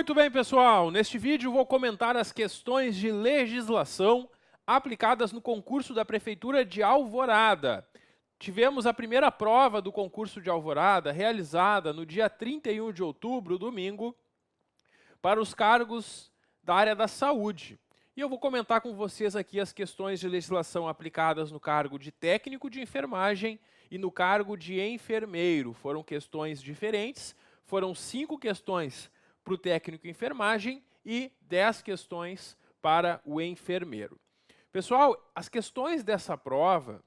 Muito bem, pessoal. Neste vídeo vou comentar as questões de legislação aplicadas no concurso da Prefeitura de Alvorada. Tivemos a primeira prova do concurso de Alvorada realizada no dia 31 de outubro, domingo, para os cargos da área da saúde. E eu vou comentar com vocês aqui as questões de legislação aplicadas no cargo de técnico de enfermagem e no cargo de enfermeiro. Foram questões diferentes, foram 5 questões para o técnico em enfermagem e 10 questões para o enfermeiro. Pessoal, as questões dessa prova,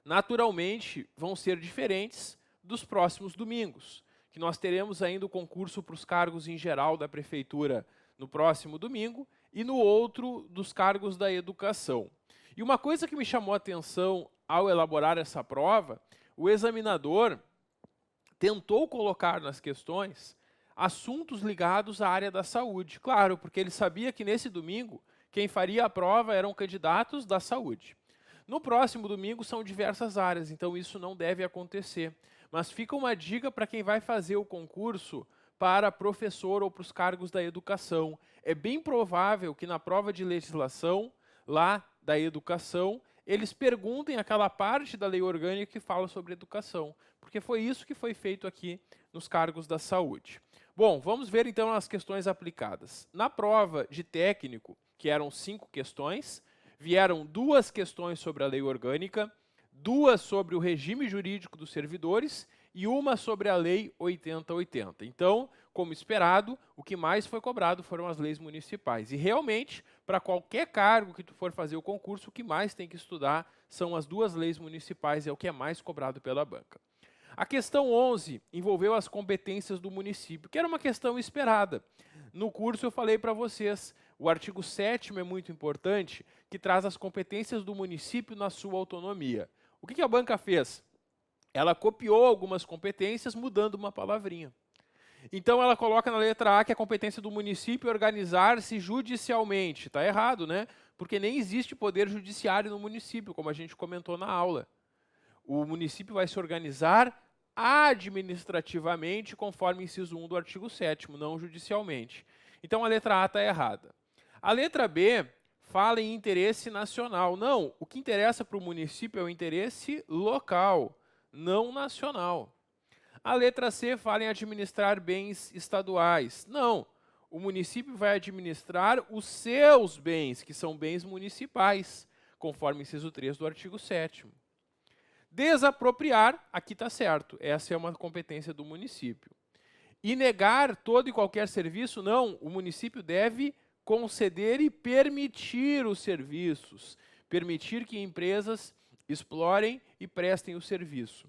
naturalmente, vão ser diferentes dos próximos domingos, que nós teremos ainda o concurso para os cargos em geral da Prefeitura no próximo domingo e no outro dos cargos da educação. E uma coisa que me chamou a atenção ao elaborar essa prova, o examinador tentou colocar nas questões assuntos ligados à área da saúde. Claro, porque ele sabia que nesse domingo quem faria a prova eram candidatos da saúde. No próximo domingo são diversas áreas, então isso não deve acontecer. Mas fica uma dica para quem vai fazer o concurso para professor ou para os cargos da educação. É bem provável que na prova de legislação, lá da educação, eles perguntem aquela parte da lei orgânica que fala sobre educação, porque foi isso que foi feito aqui nos cargos da saúde. Bom, vamos ver então as questões aplicadas. Na prova de técnico, que eram 5 questões, vieram 2 questões sobre a lei orgânica, 2 sobre o regime jurídico dos servidores e uma sobre a lei 8080. Então, como esperado, o que mais foi cobrado foram as leis municipais. E realmente, para qualquer cargo que tu for fazer o concurso, o que mais tem que estudar são as 2 leis municipais, é o que é mais cobrado pela banca. A questão 11 envolveu as competências do município, que era uma questão esperada. No curso eu falei para vocês, o artigo 7º é muito importante, que traz as competências do município na sua autonomia. O que a banca fez? Ela copiou algumas competências, mudando uma palavrinha. Então ela coloca na letra A que a competência do município é organizar-se judicialmente. Está errado, né? Porque nem existe poder judiciário no município, como a gente comentou na aula. O município vai se organizar administrativamente, conforme inciso 1 do artigo 7º, não judicialmente. Então a letra A está errada. A letra B fala em interesse nacional. Não, o que interessa para o município é o interesse local, não nacional. A letra C fala em administrar bens estaduais. Não, o município vai administrar os seus bens, que são bens municipais, conforme inciso 3 do artigo 7º. Desapropriar, aqui está certo, essa é uma competência do município. E negar todo e qualquer serviço, não, o município deve conceder e permitir os serviços, permitir que empresas explorem e prestem o serviço.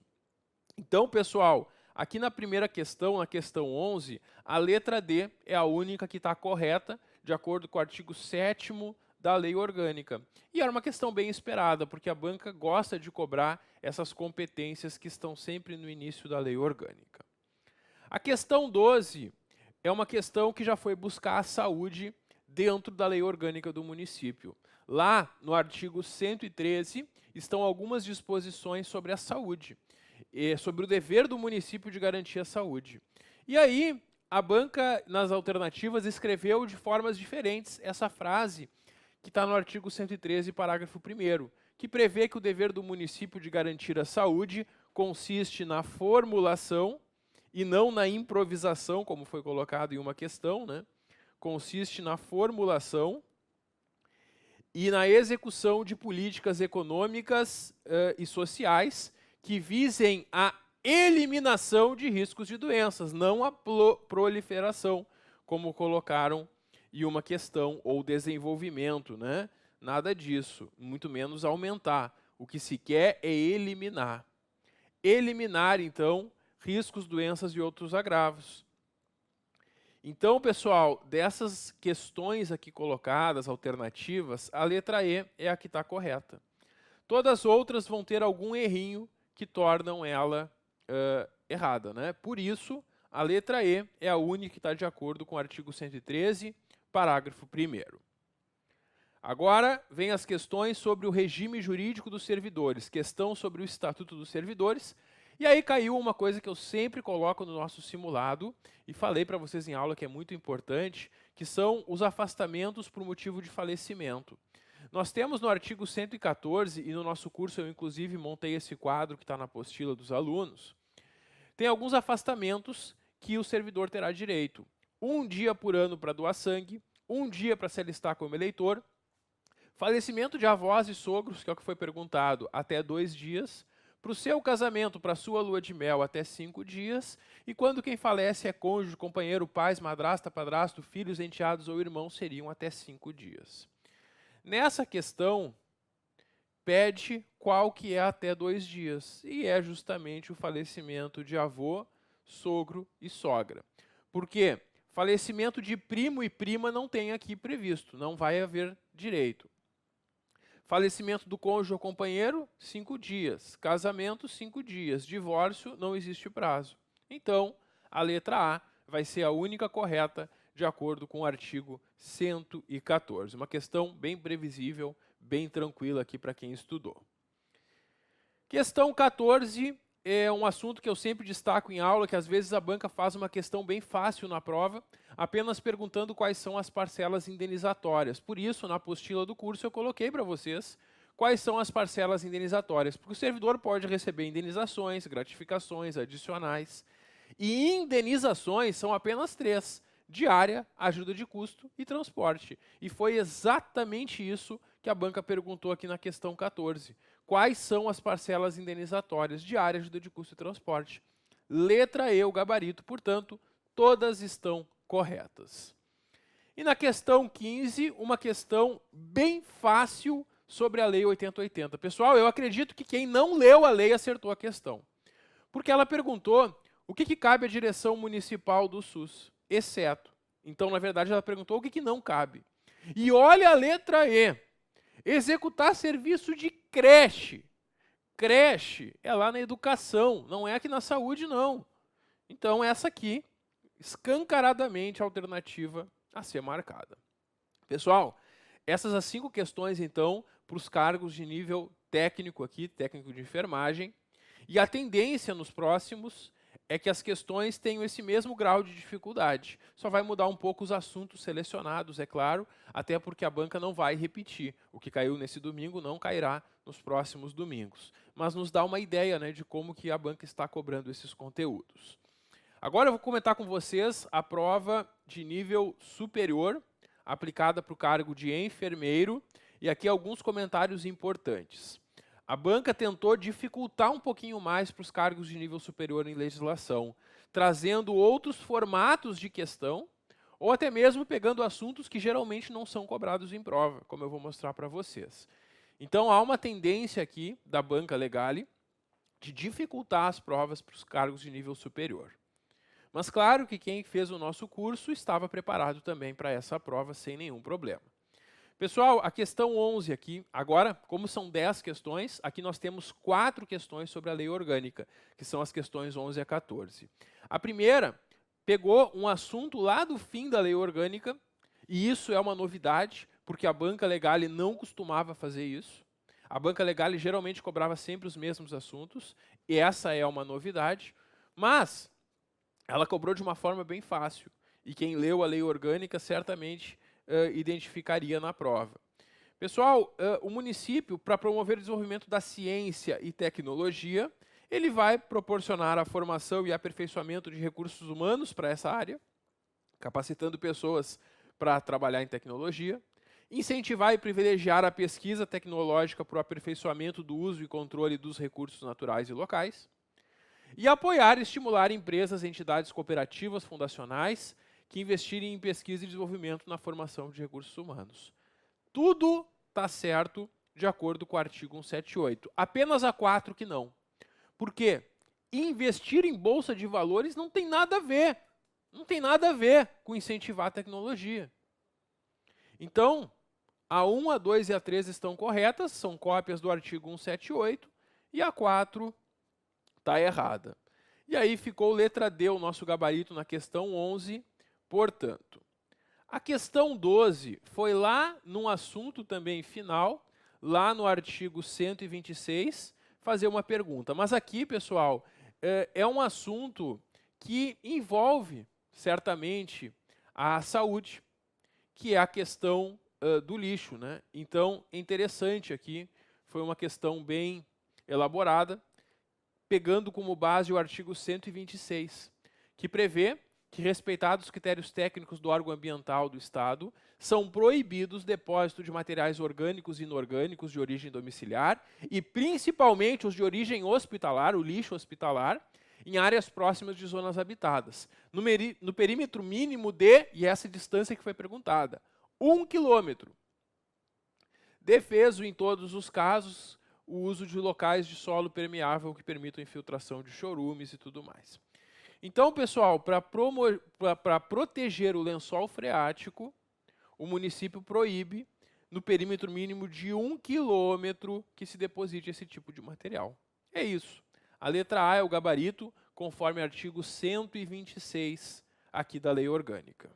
Então, pessoal, aqui na primeira questão, na questão 11, a letra D é a única que está correta, de acordo com o artigo 7º da lei orgânica. E era uma questão bem esperada, porque a banca gosta de cobrar essas competências que estão sempre no início da lei orgânica. A questão 12 é uma questão que já foi buscar a saúde dentro da lei orgânica do município. Lá, no artigo 113, estão algumas disposições sobre a saúde, sobre o dever do município de garantir a saúde. E aí, a banca, nas alternativas, escreveu de formas diferentes essa frase que está no artigo 113, parágrafo 1º, que prevê que o dever do município de garantir a saúde consiste na formulação e não na improvisação, como foi colocado em uma questão, né? Consiste na formulação e na execução de políticas econômicas e sociais que visem a eliminação de riscos de doenças, não a proliferação, como colocaram em uma questão, ou desenvolvimento, né? Nada disso, muito menos aumentar. O que se quer é eliminar. Eliminar, então, riscos, doenças e outros agravos. Então, pessoal, dessas questões aqui colocadas, alternativas, a letra E é a que está correta. Todas as outras vão ter algum errinho que tornam ela errada, né? Por isso, a letra E é a única que está de acordo com o artigo 113, parágrafo 1º. Agora, vem as questões sobre o regime jurídico dos servidores, questão sobre o Estatuto dos Servidores E aí caiu uma coisa que eu sempre coloco no nosso simulado, e falei para vocês em aula que é muito importante, que são os afastamentos por motivo de falecimento. Nós temos no artigo 114, e no nosso curso eu inclusive montei esse quadro que está na apostila dos alunos, tem alguns afastamentos que o servidor terá direito. 1 dia por ano para doar sangue, 1 dia para se alistar como eleitor, falecimento de avós e sogros, que é o que foi perguntado, até 2 dias, para o seu casamento, para a sua lua de mel, até 5 dias, e quando quem falece é cônjuge, companheiro, pais, madrasta, padrasto, filhos, enteados ou irmãos, seriam até 5 dias. Nessa questão, pede qual que é até 2 dias, e é justamente o falecimento de avô, sogro e sogra. Por quê? Falecimento de primo e prima não tem aqui previsto, não vai haver direito. Falecimento do cônjuge ou companheiro, 5 dias. Casamento, 5 dias. Divórcio, não existe prazo. Então, a letra A vai ser a única correta, de acordo com o artigo 114. Uma questão bem previsível, bem tranquila aqui para quem estudou. Questão 14 é um assunto que eu sempre destaco em aula, que às vezes a banca faz uma questão bem fácil na prova, apenas perguntando quais são as parcelas indenizatórias. Por isso, na apostila do curso, eu coloquei para vocês quais são as parcelas indenizatórias, porque o servidor pode receber indenizações, gratificações, adicionais. E indenizações são apenas 3, diária, ajuda de custo e transporte. E foi exatamente isso que a banca perguntou aqui na questão 14. Quais são as parcelas indenizatórias? Diária, ajuda de custo e transporte. Letra E, o gabarito, portanto, todas estão corretas. E na questão 15, uma questão bem fácil sobre a Lei 8080. Pessoal, eu acredito que quem não leu a lei acertou a questão. Porque ela perguntou o que cabe à direção municipal do SUS, exceto. Então, na verdade, ela perguntou o que não cabe. E olha a letra E. Executar serviço de creche. Creche é lá na educação, não é aqui na saúde, não. Então, essa aqui, escancaradamente, a alternativa a ser marcada. Pessoal, essas as 5 questões, então, para os cargos de nível técnico aqui, técnico de enfermagem. E a tendência nos próximos é que as questões tenham esse mesmo grau de dificuldade. Só vai mudar um pouco os assuntos selecionados, é claro, até porque a banca não vai repetir. O que caiu nesse domingo não cairá nos próximos domingos. Mas nos dá uma ideia, né, de como que a banca está cobrando esses conteúdos. Agora eu vou comentar com vocês a prova de nível superior, aplicada para o cargo de enfermeiro, e aqui alguns comentários importantes. A banca tentou dificultar um pouquinho mais para os cargos de nível superior em legislação, trazendo outros formatos de questão, ou até mesmo pegando assuntos que geralmente não são cobrados em prova, como eu vou mostrar para vocês. Então, há uma tendência aqui da banca Legale de dificultar as provas para os cargos de nível superior. Mas claro que quem fez o nosso curso estava preparado também para essa prova sem nenhum problema. Pessoal, a questão 11 aqui, agora, como são 10 questões, aqui nós temos 4 questões sobre a lei orgânica, que são as questões 11 a 14. A primeira pegou um assunto lá do fim da lei orgânica, e isso é uma novidade, porque a banca Legale não costumava fazer isso. A banca Legale geralmente cobrava sempre os mesmos assuntos, e essa é uma novidade, mas ela cobrou de uma forma bem fácil, e quem leu a lei orgânica certamente identificaria na prova. Pessoal, o município, para promover o desenvolvimento da ciência e tecnologia, ele vai proporcionar a formação e aperfeiçoamento de recursos humanos para essa área, capacitando pessoas para trabalhar em tecnologia, incentivar e privilegiar a pesquisa tecnológica para o aperfeiçoamento do uso e controle dos recursos naturais e locais, e apoiar e estimular empresas e entidades cooperativas fundacionais que investirem em pesquisa e desenvolvimento na formação de recursos humanos. Tudo está certo de acordo com o artigo 178. Apenas a 4 que não. Por quê? Investir em bolsa de valores não tem nada a ver. Não tem nada a ver com incentivar a tecnologia. Então, a 1, a 2 e a 3 estão corretas, são cópias do artigo 178, e a 4 está errada. E aí ficou letra D, o nosso gabarito na questão 11, portanto. A questão 12 foi lá num assunto também final, lá no artigo 126, fazer uma pergunta. Mas aqui, pessoal, é um assunto que envolve, certamente, a saúde, que é a questão do lixo, né? Então, é interessante aqui, foi uma questão bem elaborada, pegando como base o artigo 126, que prevê que, respeitados os critérios técnicos do órgão ambiental do Estado, são proibidos depósito de materiais orgânicos e inorgânicos de origem domiciliar e, principalmente, os de origem hospitalar, o lixo hospitalar, em áreas próximas de zonas habitadas, no perímetro mínimo de, e essa distância que foi perguntada, 1 quilômetro. Defeso, em todos os casos, o uso de locais de solo permeável que permitam infiltração de chorumes e tudo mais. Então, pessoal, para proteger o lençol freático, o município proíbe, no perímetro mínimo de 1 quilômetro, que se deposite esse tipo de material. É isso. A letra A é o gabarito, conforme artigo 126 aqui da Lei Orgânica.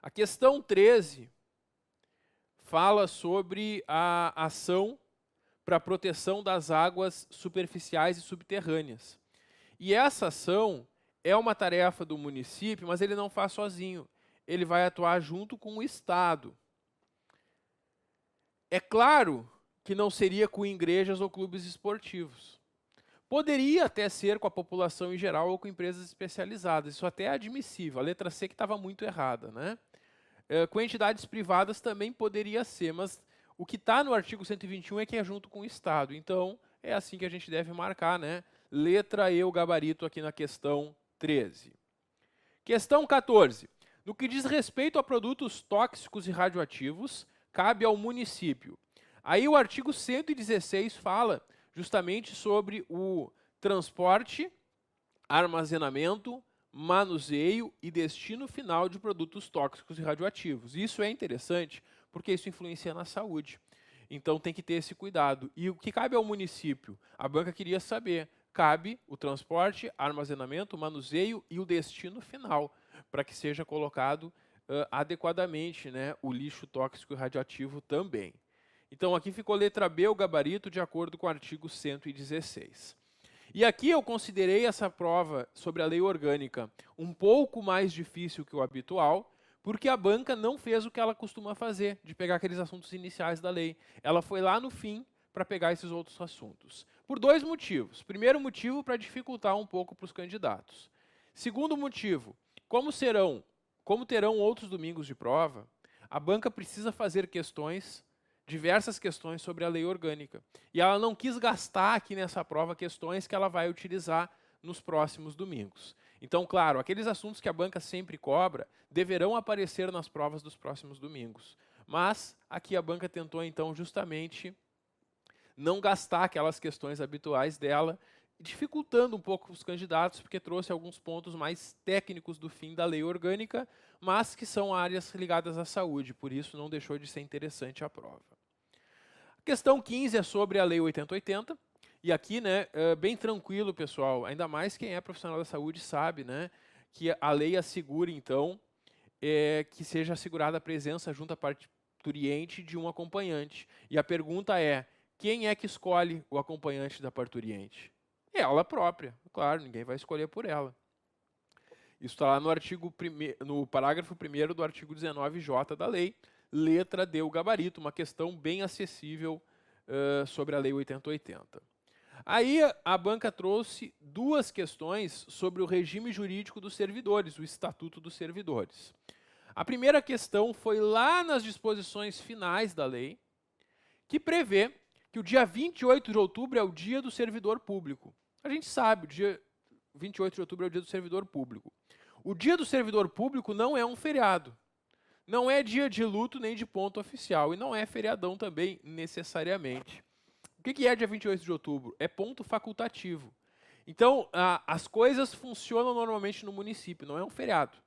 A questão 13 fala sobre a ação para a proteção das águas superficiais e subterrâneas. E essa ação é uma tarefa do município, mas ele não faz sozinho. Ele vai atuar junto com o Estado. É claro que não seria com igrejas ou clubes esportivos. Poderia até ser com a população em geral ou com empresas especializadas. Isso até é admissível. A letra C que estava muito errada, né? Com entidades privadas também poderia ser, mas o que está no artigo 121 é que é junto com o Estado. Então, é assim que a gente deve marcar, né? Letra E, o gabarito aqui na questão 13. Questão 14. No que diz respeito a produtos tóxicos e radioativos, cabe ao município. Aí o artigo 116 fala justamente sobre o transporte, armazenamento, manuseio e destino final de produtos tóxicos e radioativos. Isso é interessante porque isso influencia na saúde. Então tem que ter esse cuidado. E o que cabe ao município? A banca queria saber. Cabe o transporte, armazenamento, manuseio e o destino final, para que seja colocado adequadamente, né, o lixo tóxico e radioativo também. Então aqui ficou letra B, o gabarito, de acordo com o artigo 116. E aqui eu considerei essa prova sobre a lei orgânica um pouco mais difícil que o habitual, porque a banca não fez o que ela costuma fazer, de pegar aqueles assuntos iniciais da lei. Ela foi lá no fim para pegar esses outros assuntos. Por 2 motivos. Primeiro motivo, para dificultar um pouco para os candidatos. Segundo motivo, como terão outros domingos de prova, a banca precisa fazer diversas questões sobre a lei orgânica. E ela não quis gastar aqui nessa prova questões que ela vai utilizar nos próximos domingos. Então, claro, aqueles assuntos que a banca sempre cobra deverão aparecer nas provas dos próximos domingos. Mas aqui a banca tentou, então, justamente não gastar aquelas questões habituais dela, dificultando um pouco os candidatos, porque trouxe alguns pontos mais técnicos do fim da lei orgânica, mas que são áreas ligadas à saúde, por isso não deixou de ser interessante a prova. A questão 15 é sobre a Lei 8080, e aqui, né, bem tranquilo, pessoal, ainda mais quem é profissional da saúde sabe, né, que a lei assegura, então, que seja assegurada a presença junto à parturiente de um acompanhante. E a pergunta é, quem é que escolhe o acompanhante da parturiente? Ela própria, claro, ninguém vai escolher por ela. Isso está lá no parágrafo 1º do artigo 19J da lei, letra D, o gabarito, uma questão bem acessível sobre a lei 8080. Aí a banca trouxe 2 questões sobre o regime jurídico dos servidores, o Estatuto dos Servidores. A primeira questão foi lá nas disposições finais da lei, que prevê que o dia 28 de outubro é o dia do servidor público. A gente sabe, o dia 28 de outubro é o dia do servidor público. O dia do servidor público não é um feriado. Não é dia de luto nem de ponto oficial. E não é feriadão também, necessariamente. O que é dia 28 de outubro? É ponto facultativo. Então, as coisas funcionam normalmente no município, não é um feriado.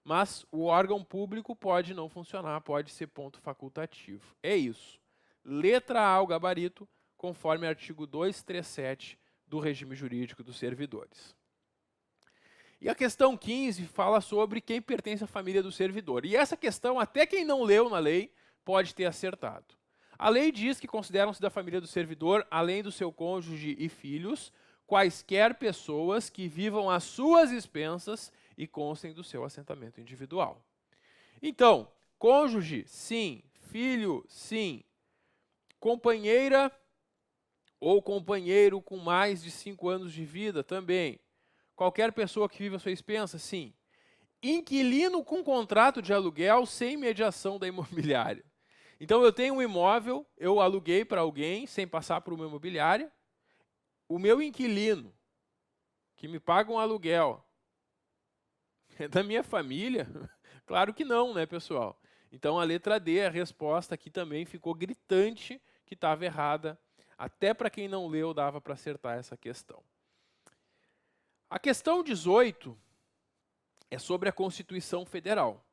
Mas o órgão público pode não funcionar, pode ser ponto facultativo. É isso. Letra A, o gabarito, conforme artigo 237 do regime jurídico dos servidores. E a questão 15 fala sobre quem pertence à família do servidor. E essa questão, até quem não leu na lei, pode ter acertado. A lei diz que consideram-se da família do servidor, além do seu cônjuge e filhos, quaisquer pessoas que vivam às suas expensas e constem do seu assentamento individual. Então, cônjuge, sim. Filho, sim. Companheira ou companheiro com mais de 5 anos de vida, também. Qualquer pessoa que viva à sua expensa, sim. Inquilino com contrato de aluguel sem mediação da imobiliária. Então, eu tenho um imóvel, eu aluguei para alguém sem passar por uma imobiliária. O meu inquilino, que me paga um aluguel, é da minha família? Claro que não, né, pessoal? Então, a letra D, a resposta aqui também ficou gritante que estava errada. Até para quem não leu, dava para acertar essa questão. A questão 18 é sobre a Constituição Federal.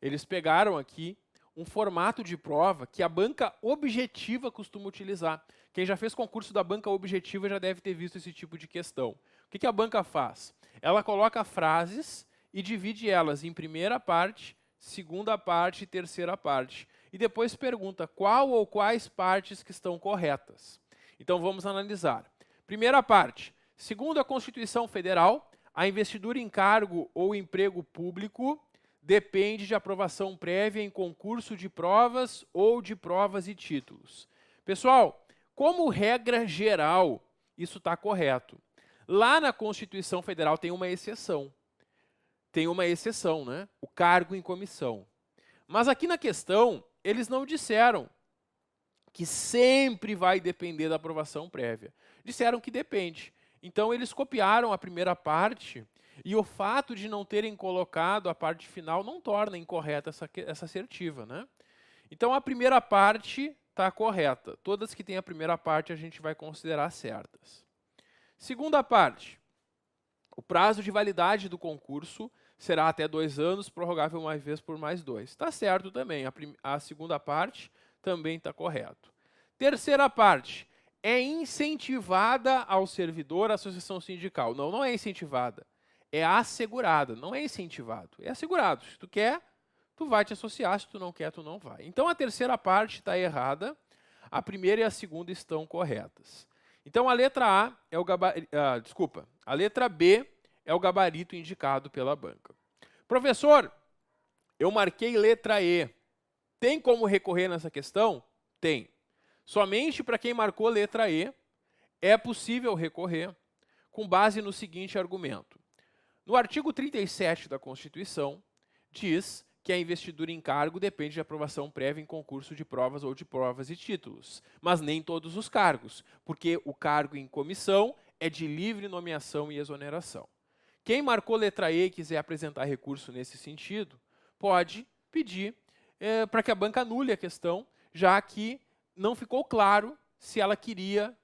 Eles pegaram aqui um formato de prova que a banca objetiva costuma utilizar. Quem já fez concurso da banca objetiva já deve ter visto esse tipo de questão. O que a banca faz? Ela coloca frases e divide elas em primeira parte, segunda parte e terceira parte. E depois pergunta qual ou quais partes que estão corretas. Então vamos analisar. Primeira parte. Segundo a Constituição Federal, a investidura em cargo ou emprego público depende de aprovação prévia em concurso de provas ou de provas e títulos. Pessoal, como regra geral, isso está correto. Lá na Constituição Federal tem uma exceção. Tem uma exceção, né? O cargo em comissão. Mas aqui na questão, eles não disseram que sempre vai depender da aprovação prévia. Disseram que depende. Então, eles copiaram a primeira parte e o fato de não terem colocado a parte final não torna incorreta essa assertiva, né? Então, a primeira parte está correta. Todas que têm a primeira parte a gente vai considerar certas. Segunda parte. O prazo de validade do concurso será até 2 anos, prorrogável uma vez por mais 2. Está certo também. A segunda parte também está correto. Terceira parte. É incentivada ao servidor a associação sindical. Não, não é incentivada. É assegurada. Não é incentivado. É assegurado. Se tu quer, tu vai te associar. Se tu não quer, tu não vai. Então, a terceira parte está errada. A primeira e a segunda estão corretas. Então, a letra A é o a letra B é o gabarito indicado pela banca. Professor, eu marquei letra E. Tem como recorrer nessa questão? Tem. Somente para quem marcou letra E é possível recorrer com base no seguinte argumento. No artigo 37 da Constituição, diz que a investidura em cargo depende de aprovação prévia em concurso de provas ou de provas e títulos, mas nem todos os cargos, porque o cargo em comissão é de livre nomeação e exoneração. Quem marcou letra E e quiser apresentar recurso nesse sentido, pode pedir para que a banca anule a questão, já que não ficou claro se ela queria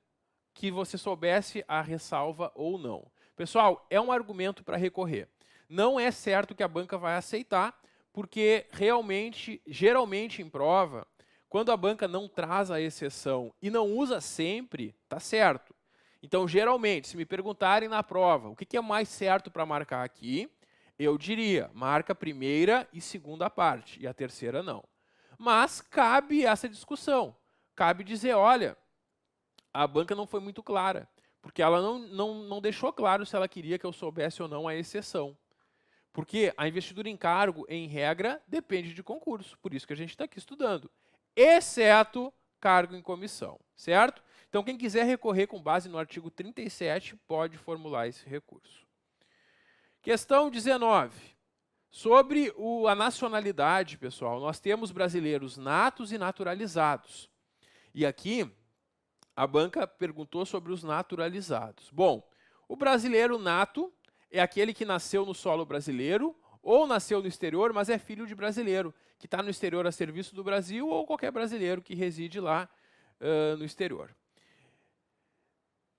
que você soubesse a ressalva ou não. Pessoal, é um argumento para recorrer. Não é certo que a banca vai aceitar, porque realmente, geralmente em prova, quando a banca não traz a exceção e não usa sempre, tá certo. Então, geralmente, se me perguntarem na prova o que é mais certo para marcar aqui, eu diria, marca a primeira e segunda parte, e a terceira não. Mas cabe essa discussão. Cabe dizer, olha, a banca não foi muito clara, porque ela não deixou claro se ela queria que eu soubesse ou não a exceção. Porque a investidura em cargo, em regra, depende de concurso. Por isso que a gente está aqui estudando. Exceto cargo em comissão, certo? Então, quem quiser recorrer com base no artigo 37, pode formular esse recurso. Questão 19. Sobre a nacionalidade, pessoal, nós temos brasileiros natos e naturalizados. E aqui, a banca perguntou sobre os naturalizados. Bom, o brasileiro nato é aquele que nasceu no solo brasileiro ou nasceu no exterior, mas é filho de brasileiro, que está no exterior a serviço do Brasil ou qualquer brasileiro que reside lá no exterior.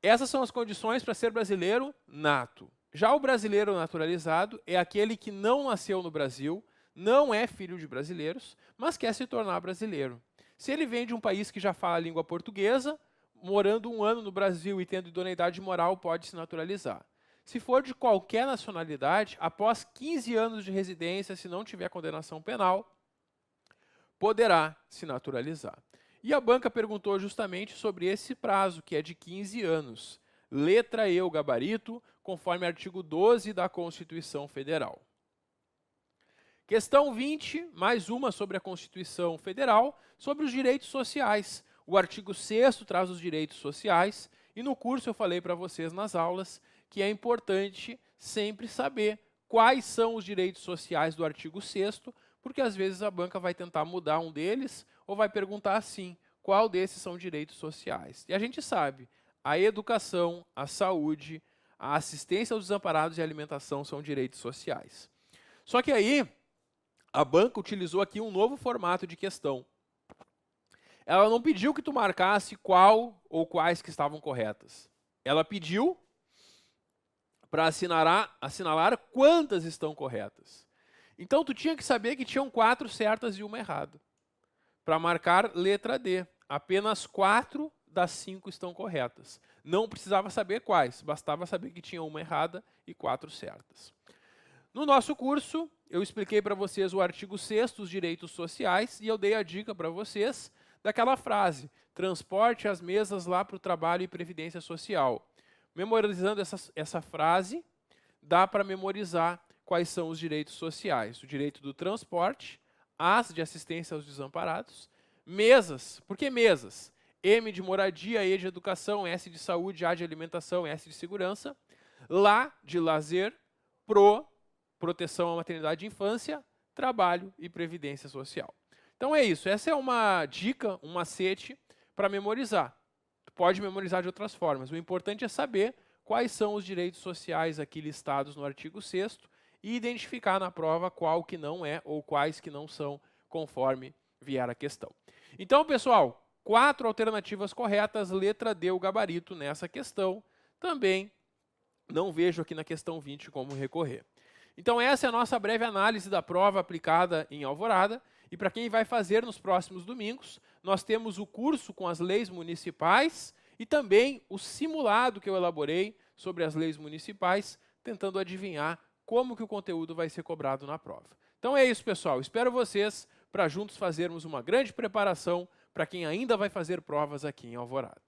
Essas são as condições para ser brasileiro nato. Já o brasileiro naturalizado é aquele que não nasceu no Brasil, não é filho de brasileiros, mas quer se tornar brasileiro. Se ele vem de um país que já fala a língua portuguesa, morando 1 ano no Brasil e tendo idoneidade moral, pode se naturalizar. Se for de qualquer nacionalidade, após 15 anos de residência, se não tiver condenação penal, poderá se naturalizar. E a banca perguntou justamente sobre esse prazo, que é de 15 anos. letra E, o gabarito, conforme artigo 12 da Constituição Federal. Questão 20, mais uma sobre a Constituição Federal, sobre os direitos sociais. O artigo 6º traz os direitos sociais, e no curso eu falei para vocês nas aulas que é importante sempre saber quais são os direitos sociais do artigo 6º, porque às vezes a banca vai tentar mudar um deles, ou vai perguntar assim, qual desses são direitos sociais? E a gente sabe, a educação, a saúde, a assistência aos desamparados e a alimentação são direitos sociais. Só que aí, a banca utilizou aqui um novo formato de questão. Ela não pediu que tu marcasse qual ou quais que estavam corretas. Ela pediu para assinalar quantas estão corretas. Então, tu tinha que saber que tinham 4 certas e uma errada. Para marcar letra D, apenas 4 das 5 estão corretas. Não precisava saber quais, bastava saber que tinha uma errada e 4 certas. No nosso curso, eu expliquei para vocês o artigo 6º, os direitos sociais, e eu dei a dica para vocês daquela frase, transporte as mesas lá para o trabalho e previdência social. Memorizando essa frase, dá para memorizar quais são os direitos sociais. O direito do transporte, as de assistência aos desamparados, mesas, por que mesas? M de moradia, E de educação, S de saúde, A de alimentação, S de segurança, lá de lazer, proteção à maternidade e infância, trabalho e previdência social. Então é isso, essa é uma dica, um macete para memorizar. Tu pode memorizar de outras formas, o importante é saber quais são os direitos sociais aqui listados no artigo 6º e identificar na prova qual que não é ou quais que não são, conforme vier a questão. Então, pessoal, 4 alternativas corretas, letra D, o gabarito nessa questão. Também não vejo aqui na questão 20 como recorrer. Então essa é a nossa breve análise da prova aplicada em Alvorada. E para quem vai fazer nos próximos domingos, nós temos o curso com as leis municipais e também o simulado que eu elaborei sobre as leis municipais, tentando adivinhar como que o conteúdo vai ser cobrado na prova. Então é isso, pessoal. Espero vocês para juntos fazermos uma grande preparação para quem ainda vai fazer provas aqui em Alvorada.